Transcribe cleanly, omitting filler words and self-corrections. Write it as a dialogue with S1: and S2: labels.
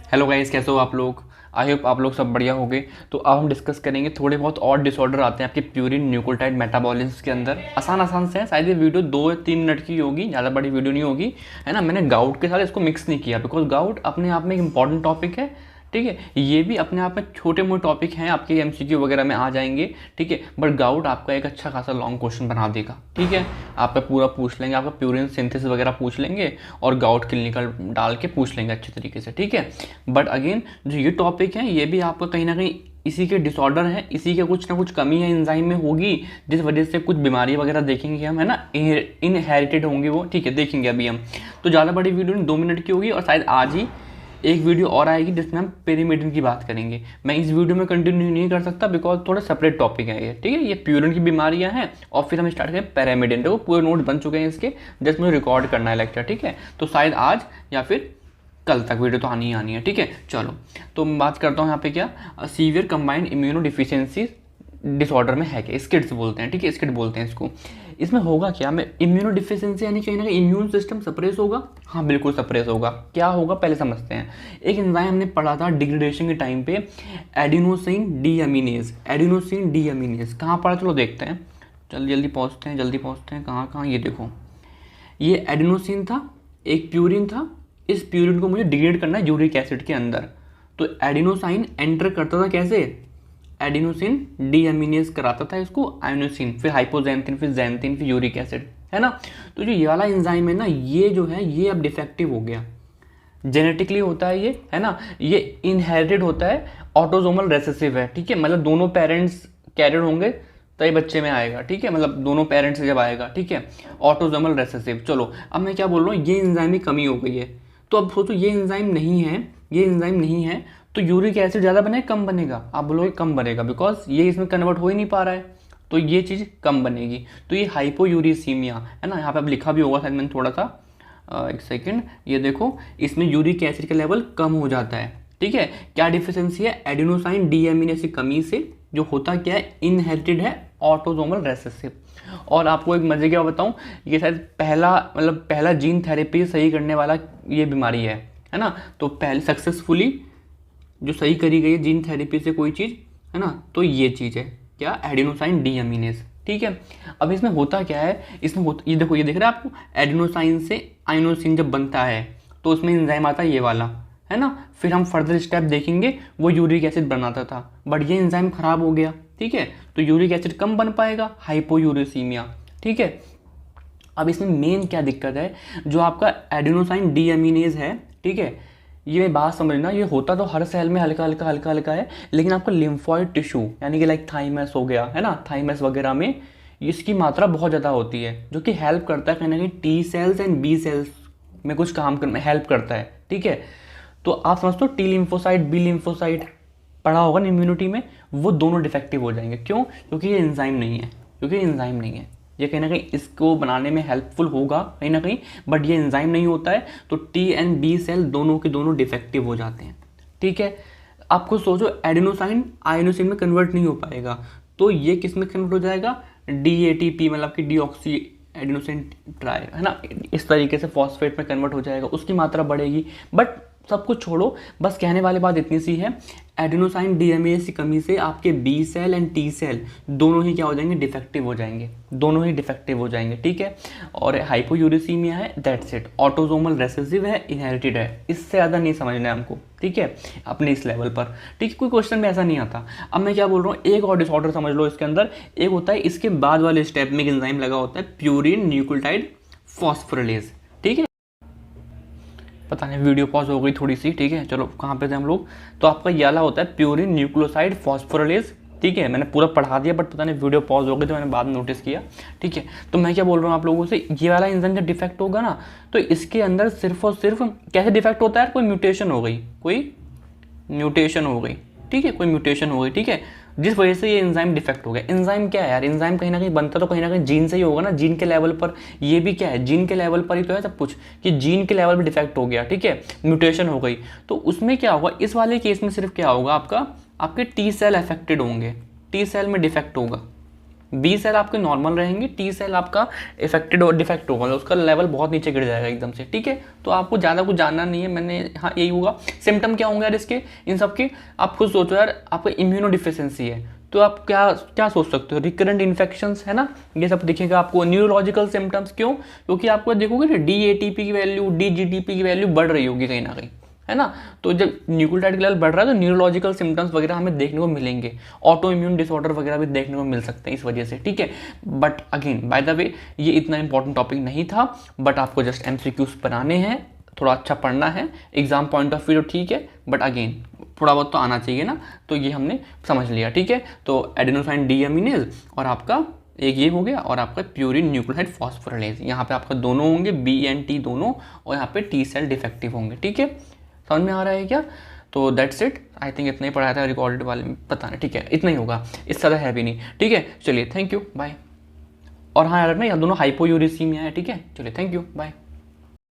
S1: Hello guys, कैसे हो आप लोग। आई होप आप लोग सब बढ़िया होंगे। तो अब हम डिस्कस करेंगे थोड़े बहुत और डिसऑर्डर आते हैं आपके प्यूरिन न्यूक्लियोटाइड मेटाबॉलिज्म के अंदर। आसान आसान से है, शायद ये वीडियो 2 या 3 मिनट की होगी, ज़्यादा बड़ी वीडियो नहीं होगी, है ना। मैंने गाउट के साथ इसको मिक्स नहीं किया बिकॉज गाउट अपने आप में एक इंपॉर्टेंट टॉपिक है, ठीक है। ये भी अपने आप में छोटे मोटे टॉपिक हैं, आपके एमसीक्यू वगैरह में आ जाएंगे, ठीक है। बट गाउट आपका एक अच्छा खासा लॉन्ग क्वेश्चन बना देगा, ठीक है। आपका पूरा पूछ लेंगे, आपका प्यूरिन सिंथेसिस वगैरह पूछ लेंगे और गाउट क्लिनिकल डाल के पूछ लेंगे अच्छे तरीके से, ठीक है। बट अगेन जो ये टॉपिक है ये भी आपका कहीं ना कहीं इसी के डिसऑर्डर है, इसी के कुछ ना कुछ कमी है एंजाइम में होगी, जिस वजह से कुछ बीमारी वगैरह देखेंगे हम, है ना। इनहेरिटेड होंगी वो, ठीक है, देखेंगे अभी हम। तो ज़्यादा बड़ी वीडियो नहीं, 2 मिनट की होगी और शायद आज ही एक वीडियो और आएगी जिसमें हम पेरीमेडिन की बात करेंगे। मैं इस वीडियो में कंटिन्यू नहीं कर सकता बिकॉज थोड़ा सेपरेट टॉपिक है ये, ठीक है। ये प्यूरिन की बीमारियां हैं और फिर हम स्टार्ट करें पेरीमेडिन। देखो पूरे नोट बन चुके हैं इसके, जस्ट मुझे रिकॉर्ड करना है लेक्चर, ठीक है। तो शायद आज या फिर कल तक वीडियो तो आनी ही आनी है, ठीक है। चलो तो मैं बात करता हूँ यहाँ पे क्या severe combined immuno deficiency disorder में है क्या, स्किड्स बोलते हैं, ठीक है, स्किड बोलते हैं इसको। इसमें होगा क्या, मैं इम्यूनो डिफिशियंसी यानी कहीं ना कहीं इम्यून सिस्टम सप्रेस होगा। हाँ बिल्कुल सप्रेस होगा। क्या होगा पहले समझते हैं। एक एंजाइम हमने पढ़ा था डिग्रेडेशन के टाइम पे, एडिनोसिन डीअमीनेज। एडिनोसिन डीअमीनेज कहाँ पढ़ा, चलो देखते हैं। जल्दी जल्दी पहुँचते हैं, जल्दी पहुँचते हैं। कहाँ कहाँ, ये देखो, ये एडिनोसिन था, एक प्यूरिन था। इस प्यूरिन को मुझे डिग्रेड करना है यूरिक एसिड के अंदर। तो एडिनोसाइन एंटर करता था कैसे, एडिनोसिन डीअमीनेज कराता था इसको, आयोनोसिन, फिर हाइपोजेंथिन, फिर जेंथिन, फिर यूरिक एसिड, है ना। तो जो ये वाला एंजाइम है ना, ये जो है ये अब डिफेक्टिव हो गया। जेनेटिकली होता है ये, है ना। ये इनहेरिटेड होता है, ऑटोसोमल रेसेसिव है, ठीक है। मतलब दोनों पेरेंट्स कैरियर होंगे तभी बच्चे में आएगा, ठीक है। मतलब दोनों पेरेंट्स से जब आएगा, ठीक है, ऑटोसोमल रेसेसिव। चलो अब मैं क्या बोल रहा हूँ, ये एंजाइम में कमी हो गई है। तो अब सोचो ये एंजाइम नहीं है, ये एंजाइम नहीं है तो यूरिक एसिड ज़्यादा बनेगा कम बनेगा, आप बोलोगे कम बनेगा बिकॉज ये इसमें कन्वर्ट हो ही नहीं पा रहा है, तो ये चीज़ कम बनेगी। तो ये हाइपोयूरिसीमिया है ना, यहाँ पे अब लिखा भी होगा शायद मैंने थोड़ा सा, एक सेकेंड, ये देखो, इसमें यूरिक एसिड का लेवल कम हो जाता है, ठीक है। क्या डिफिशियंसी है, एडिनोसाइन डीअमीनेज की कमी से जो होता क्या है, इनहेरिटेड है, ऑटोसोमल रेसेसिव। और आपको एक मजे की बात बताऊं, ये शायद पहला जीन थेरेपी सही करने वाला ये बीमारी है ना। तो पहले सक्सेसफुली जो सही करी गई है जीन थेरेपी से कोई चीज़, है ना, तो ये चीज़ है क्या, एडिनोसाइन डीअमीनेज, ठीक है। अब इसमें होता क्या है, इसमें ये देखो, ये दिख रहा है आपको, एडिनोसाइन से आइनोसिन जब बनता है तो उसमें एंजाइम आता है ये वाला, है ना। फिर हम फर्दर स्टेप देखेंगे, वो यूरिक एसिड बनाता था बट ये एंजाइम खराब हो गया, ठीक है। तो यूरिक एसिड कम बन पाएगा, हाइपोयूरिसीमिया, ठीक है। अब इसमें मेन क्या दिक्कत है, जो आपका एडिनोसाइन डीअमीनेज है, ठीक है, ये बात समझना, ये होता तो हर सेल में हल्का हल्का हल्का हल्का है, लेकिन आपका लिम्फॉइड टिश्यू यानी कि लाइक थाइमस हो गया, है ना, थाइमस वगैरह में इसकी मात्रा बहुत ज़्यादा होती है, जो कि हेल्प करता है कहीं ना कहीं T cells and B cells में कुछ काम करने में हेल्प करता है, ठीक है। तो आप समझते हो टी लिम्फोसाइट बी लिम्फोसाइट पढ़ा होगा ना इम्यूनिटी में, वो दोनों डिफेक्टिव हो जाएंगे। क्यों, क्योंकि ये एंजाइम नहीं है, ये कहीं ना कहीं इसको बनाने में हेल्पफुल होगा कहीं ना कहीं, बट ये एंजाइम नहीं होता है। तो टी एंड बी सेल दोनों के दोनों डिफेक्टिव हो जाते हैं, ठीक है। आपको सोचो एडिनोसाइन आइनोसिन में कन्वर्ट नहीं हो पाएगा, तो ये किस में कन्वर्ट हो जाएगा, DATP, मतलब कि डीऑक्सी एडिनोसिन ट्राई, है ना, इस तरीके से फॉस्फेट में कन्वर्ट हो जाएगा, उसकी मात्रा बढ़ेगी। बट सब कुछ छोड़ो, बस कहने वाली बात इतनी सी है, एडिनोसाइन डीअमीनेज की कमी से आपके B cell and T cell दोनों ही क्या हो जाएंगे, डिफेक्टिव हो जाएंगे, दोनों ही डिफेक्टिव हो जाएंगे, ठीक है। और हाइपोयूरिसीमिया है, दैट्स इट, ऑटोसोमल रेसेसिव है, इनहेरिटेड है, इससे ज़्यादा नहीं समझना है हमको, ठीक है, अपने इस लेवल पर, ठीक है। कोई क्वेश्चन में ऐसा नहीं आता। अब मैं क्या बोल रहा हूँ, एक और डिसऑर्डर समझ लो इसके अंदर, एक होता है इसके बाद वाले स्टेप में एक एंजाइम लगा होता है, प्यूरिन न्यूक्लियोटाइड फॉस्फोरिलेज, ठीक है। पता नहीं वीडियो पॉज हो गई थोड़ी सी, ठीक है। चलो कहाँ पे थे हम लोग, तो आपका ये वाला होता है प्यूरिन न्यूक्लियोसाइड फॉस्फोरिलेज, ठीक है। मैंने पूरा पढ़ा दिया बट पता नहीं वीडियो पॉज हो गई तो मैंने बाद में नोटिस किया, ठीक है। तो मैं क्या बोल रहा हूँ आप लोगों से, ये वाला एंजाइम जब डिफेक्ट होगा ना, तो इसके अंदर सिर्फ और सिर्फ कैसे डिफेक्ट होता है, कोई म्यूटेशन हो गई, ठीक है, कोई म्यूटेशन हो गई, ठीक है, जिस वजह से ये एंजाइम डिफेक्ट हो गया। एंजाइम क्या है यार, एंजाइम कहीं ना कहीं बनता तो कहीं ना कहीं जीन से ही होगा ना, जीन के लेवल पर। ये भी क्या है, जीन के लेवल पर ही तो है सब कुछ, कि जीन के लेवल पर डिफेक्ट हो गया, ठीक है, म्यूटेशन हो गई। तो उसमें क्या होगा, इस वाले केस में सिर्फ क्या होगा, आपके टी सेल अफेक्टेड होंगे, टी सेल में डिफेक्ट होगा, बी सेल आपके नॉर्मल रहेंगे, टी सेल आपका इफेक्टेड और डिफेक्ट होगा, उसका लेवल बहुत नीचे गिर जाएगा एकदम से, ठीक है। तो आपको ज़्यादा कुछ जानना नहीं है, मैंने हाँ यही होगा। सिम्टम क्या होंगे यार इसके, इन सब के, आप खुद सोचो यार, आपका इम्यूनो डिफिशियंसी है तो आप क्या क्या सोच सकते हो, रिकरेंट इन्फेक्शंस है ना, ये सब दिखेगा आपको। न्यूरोलॉजिकल सिम्टम्स क्यों, क्योंकि आपको देखोगे DATP की वैल्यू, DGDP की वैल्यू बढ़ रही होगी कहीं ना कहीं, है ना। तो जब न्यूक्लियोटाइड का लेवल बढ़ रहा है तो न्यूरोलॉजिकल सिम्टम्स वगैरह हमें देखने को मिलेंगे, ऑटो इम्यून डिसऑर्डर वगैरह भी देखने को मिल सकते हैं इस वजह से, ठीक है। But again by the way ये इतना इंपॉर्टेंट टॉपिक नहीं था, बट आपको जस्ट MCQs बनाने हैं, थोड़ा अच्छा पढ़ना है, एग्जाम पॉइंट ऑफ व्यू ठीक है, बट अगेन थोड़ा बहुत तो आना चाहिए ना, तो ये हमने समझ लिया, ठीक है। तो एडेनोसाइन डीअमीनेज और आपका एक ये हो गया, और आपका प्यूरिन न्यूक्लियोटाइड फॉस्फोराइलेज, यहाँ पे आपका दोनों होंगे, B and T दोनों, और यहाँ पे T सेल डिफेक्टिव होंगे, ठीक है। समझ में आ रहा है क्या। तो दैट्स इट, आई थिंक इतना ही पढ़ाया था रिकॉर्डेड वाले में, पता नहीं, ठीक है इतना ही होगा, इससे ज़्यादा है भी नहीं, ठीक है। चलिए थैंक यू बाय। और हाँ यार रखना, यहाँ दोनों हाइपोयूरिसीमिया है, ठीक है। चलिए थैंक यू बाय।